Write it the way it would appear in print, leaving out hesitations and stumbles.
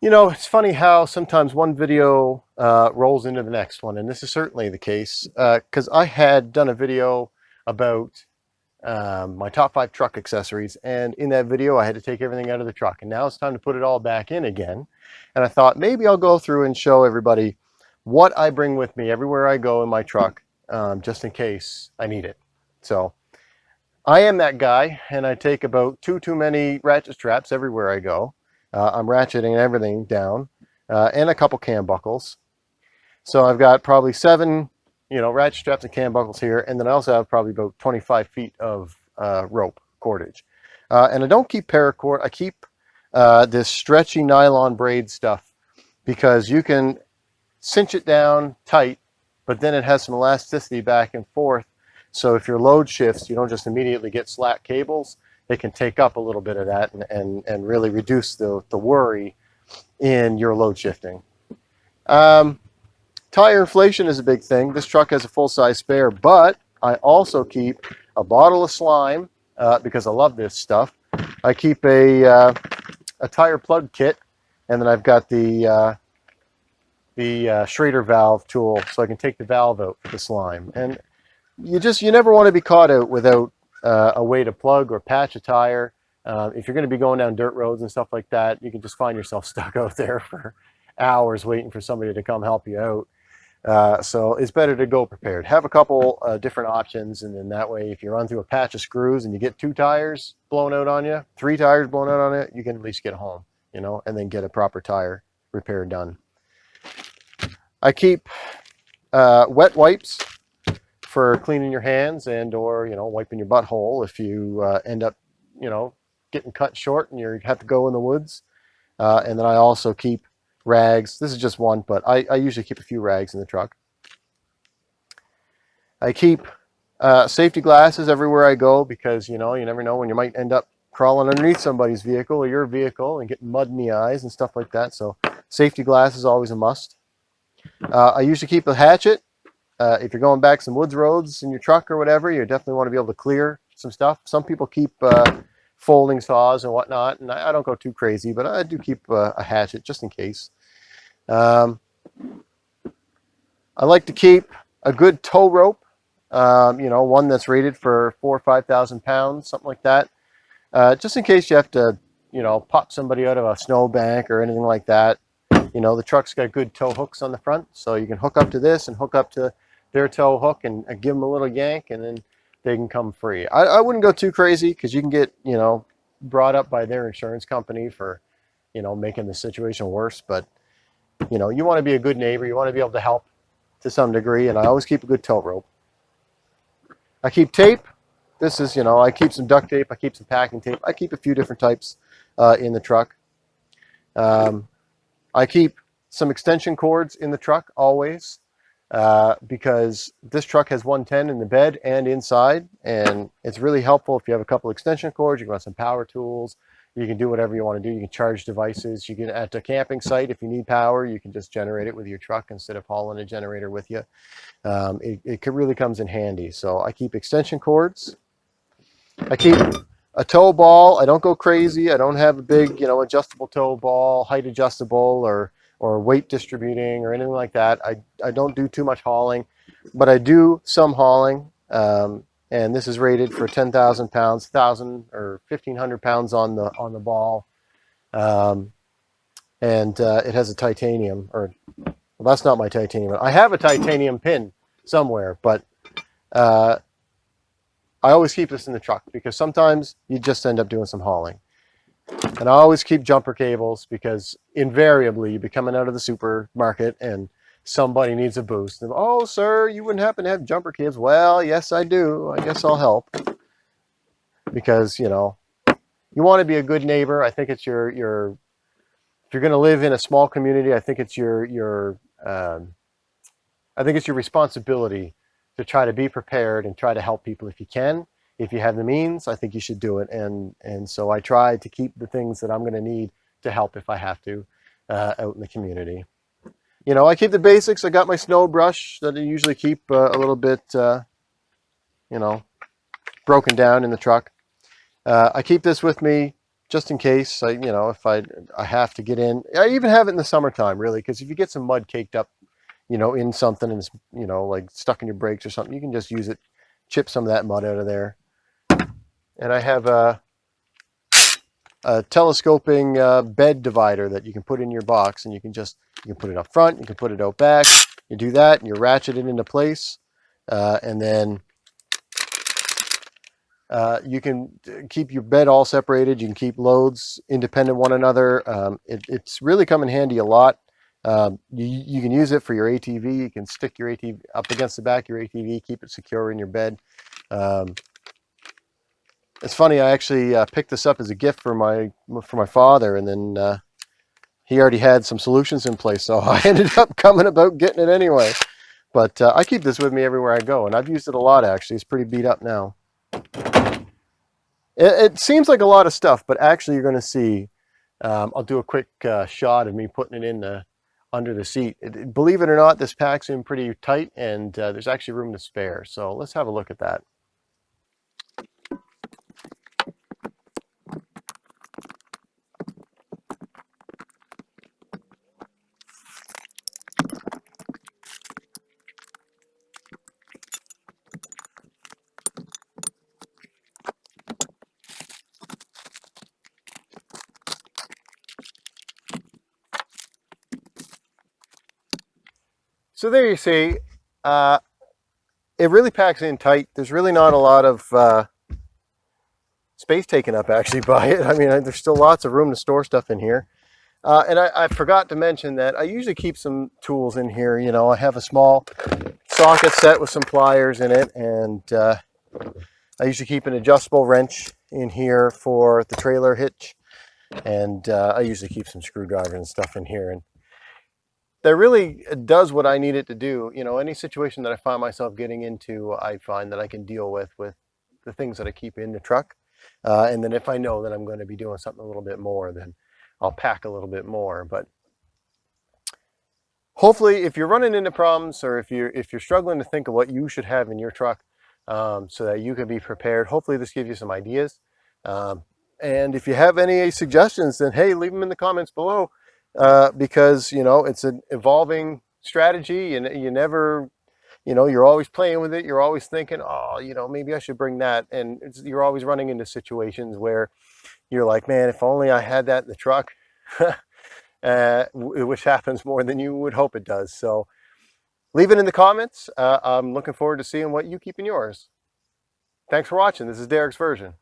You know, it's funny how sometimes one video rolls into the next one, and this is certainly the case because I had done a video about my top 5 truck accessories, and in that video I had to take everything out of the truck, and now it's time to put it all back in again. And I thought maybe I'll go through and show everybody what I bring with me everywhere I go in my truck, just in case I need it. So I am that guy, and I take about too many ratchet straps everywhere I go. I'm ratcheting everything down, and a couple cam buckles. So I've got probably 7, ratchet straps and cam buckles here, and then I also have probably about 25 feet of rope cordage. And I don't keep paracord. I keep this stretchy nylon braid stuff because you can cinch it down tight, but then it has some elasticity back and forth. So if your load shifts, you don't just immediately get slack cables. It can take up a little bit of that and really reduce the worry in your load shifting. Tire inflation is a big thing. This truck has a full-size spare, but I also keep a bottle of slime because I love this stuff. I keep a tire plug kit, and then I've got the Schrader valve tool so I can take the valve out for the slime. And you never want to be caught out without a way to plug or patch a tire. If you're going to be going down dirt roads and stuff like that, you can just find yourself stuck out there for hours waiting for somebody to come help you out. So it's better to go prepared. Have a couple different options, and then that way if you run through a patch of screws and you get 2 tires blown out on you, 3 tires blown out on it, you can at least get home, and then get a proper tire repair done. I keep wet wipes for cleaning your hands and or wiping your butthole if you end up getting cut short and you have to go in the woods. And then I also keep rags. This is just one, but I usually keep a few rags in the truck. I keep safety glasses everywhere I go because you never know when you might end up crawling underneath somebody's vehicle or your vehicle and getting mud in the eyes and stuff like that. So safety glasses is always a must. I usually keep a hatchet. If you're going back some woods roads in your truck or whatever, you definitely want to be able to clear some stuff. Some people keep folding saws and whatnot, and I don't go too crazy, but I do keep a hatchet just in case. I like to keep a good tow rope, one that's rated for 4,000 or 5,000 pounds, something like that, just in case you have to, pop somebody out of a snowbank or anything like that. The truck's got good tow hooks on the front, so you can hook up to this and hook up to their tow hook and give them a little yank, and then they can come free. I wouldn't go too crazy because you can get, brought up by their insurance company for, making the situation worse. But, you want to be a good neighbor. You want to be able to help to some degree, and I always keep a good tow rope. I keep tape. This is, I keep some duct tape. I keep some packing tape. I keep a few different types in the truck. I keep some extension cords in the truck always because this truck has 110 in the bed and inside, and it's really helpful if you have a couple extension cords. You can run some power tools. You can do whatever you want to do. You can charge devices. You can, at a camping site, if you need power, you can just generate it with your truck instead of hauling a generator with you. It really comes in handy. So I keep extension cords. I keep a tow ball. I don't go crazy. I don't have a big, adjustable tow ball, height adjustable, or weight distributing or anything like that. I don't do too much hauling, but I do some hauling. And this is rated for 10,000 pounds, 1,000 or 1,500 pounds on the ball. And it has a titanium, well, that's not my titanium. I have a titanium pin somewhere, but I always keep this in the truck because sometimes you just end up doing some hauling. And I always keep jumper cables because invariably you'll be coming out of the supermarket and somebody needs a boost. And, oh, sir, you wouldn't happen to have jumper cables? Well, yes, I do. I guess I'll help. Because, you want to be a good neighbor. I think it's if you're going to live in a small community, I think it's your responsibility to try to be prepared and try to help people if you can. If you have the means, I think you should do it. And so I try to keep the things that I'm going to need to help if I have to out in the community. I keep the basics. I got my snow brush that I usually keep a little bit, broken down in the truck. I keep this with me just in case, if I have to get in. I even have it in the summertime, really, because if you get some mud caked up, in something and it's, like stuck in your brakes or something, you can just use it, chip some of that mud out of there. And I have a telescoping bed divider that you can put in your box, and you can put it up front, you can put it out back. You do that, and you ratchet it into place, and then you can keep your bed all separated. You can keep loads independent of one another. It's really come in handy a lot. You can use it for your ATV. You can stick your ATV up against the back of your ATV, keep it secure in your bed. It's funny, I actually picked this up as a gift for my father, and then he already had some solutions in place, so I ended up coming about getting it anyway. But I keep this with me everywhere I go, and I've used it a lot, actually. It's pretty beat up now. It seems like a lot of stuff, but actually you're going to see, I'll do a quick shot of me putting it in under the seat. Believe it or not, this packs in pretty tight, and there's actually room to spare. So let's have a look at that. So there you see, it really packs in tight. There's really not a lot of space taken up actually by it. I mean, there's still lots of room to store stuff in here. And I forgot to mention that I usually keep some tools in here. I have a small socket set with some pliers in it, and I usually keep an adjustable wrench in here for the trailer hitch, and I usually keep some screwdrivers and stuff in here. And that really does what I need it to do. Any situation that I find myself getting into, I find that I can deal with the things that I keep in the truck. And then if I know that I'm going to be doing something a little bit more, then I'll pack a little bit more. But hopefully, if you're running into problems, or if you're struggling to think of what you should have in your truck, so that you can be prepared, hopefully this gives you some ideas. And if you have any suggestions, then hey, leave them in the comments below, because it's an evolving strategy, and you never, you're always playing with it. You're always thinking, oh, maybe I should bring that, and you're always running into situations where you're like, man, if only I had that in the truck. Which happens more than you would hope it does. So leave it in the comments. I'm looking forward to seeing what you keep in yours. Thanks for watching. This is Derek's Version.